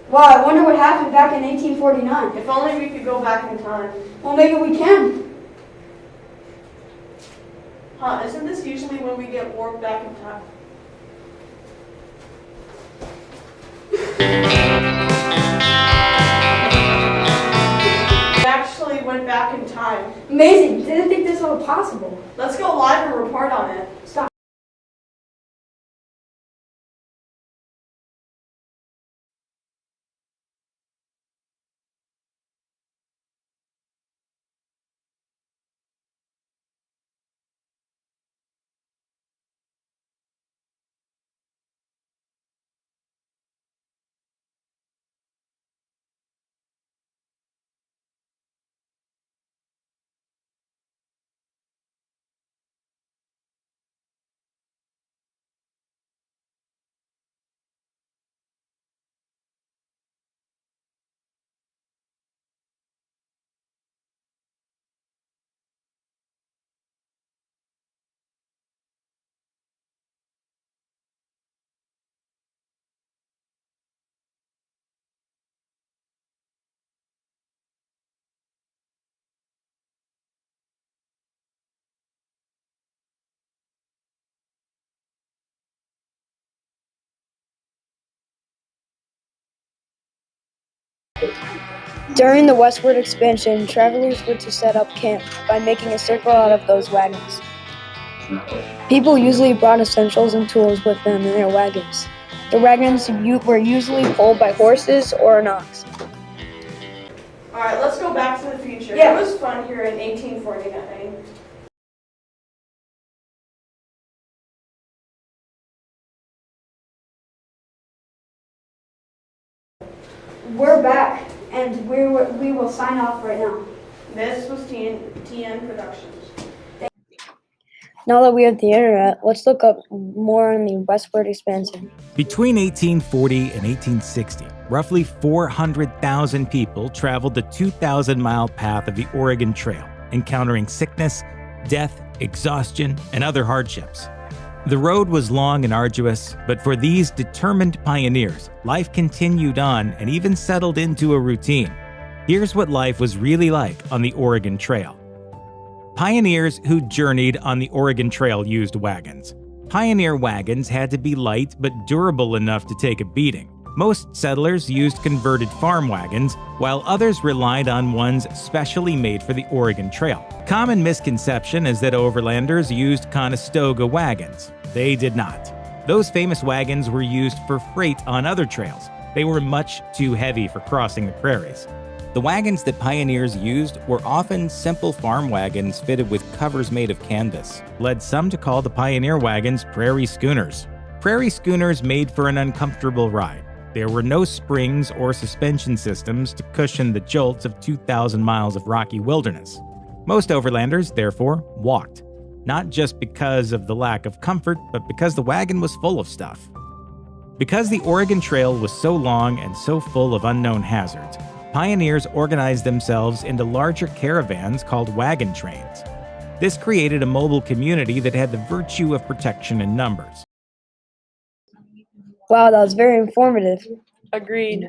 Wow, I wonder what happened back in 1849. If only we could go back in time. Well, maybe we can. Huh, isn't this usually when we get warped back in time? We actually went back in time. Amazing. Didn't think this was possible. Let's go live and report on it. Stop. During the westward expansion, travelers were to set up camp by making a circle out of those wagons. People usually brought essentials and tools with them in their wagons. The wagons were usually pulled by horses or an ox. Alright, let's go back to the future. Yeah. It was fun here in 1849. We're back, and we will sign off right now. This was TN Productions. Now that we have the internet, let's look up more on the westward expansion. Between 1840 and 1860, roughly 400,000 people traveled the 2,000-mile path of the Oregon Trail, encountering sickness, death, exhaustion, and other hardships. The road was long and arduous, but for these determined pioneers, life continued on and even settled into a routine. Here's what life was really like on the Oregon Trail. Pioneers who journeyed on the Oregon Trail used wagons. Pioneer wagons had to be light but durable enough to take a beating. Most settlers used converted farm wagons, while others relied on ones specially made for the Oregon Trail. Common misconception is that overlanders used Conestoga wagons. They did not. Those famous wagons were used for freight on other trails. They were much too heavy for crossing the prairies. The wagons that pioneers used were often simple farm wagons fitted with covers made of canvas, led some to call the pioneer wagons prairie schooners. Prairie schooners made for an uncomfortable ride. There were no springs or suspension systems to cushion the jolts of 2,000 miles of rocky wilderness. Most overlanders, therefore, walked, not just because of the lack of comfort, but because the wagon was full of stuff. Because the Oregon Trail was so long and so full of unknown hazards, pioneers organized themselves into larger caravans called wagon trains. This created a mobile community that had the virtue of protection in numbers. Wow, that was very informative. Agreed.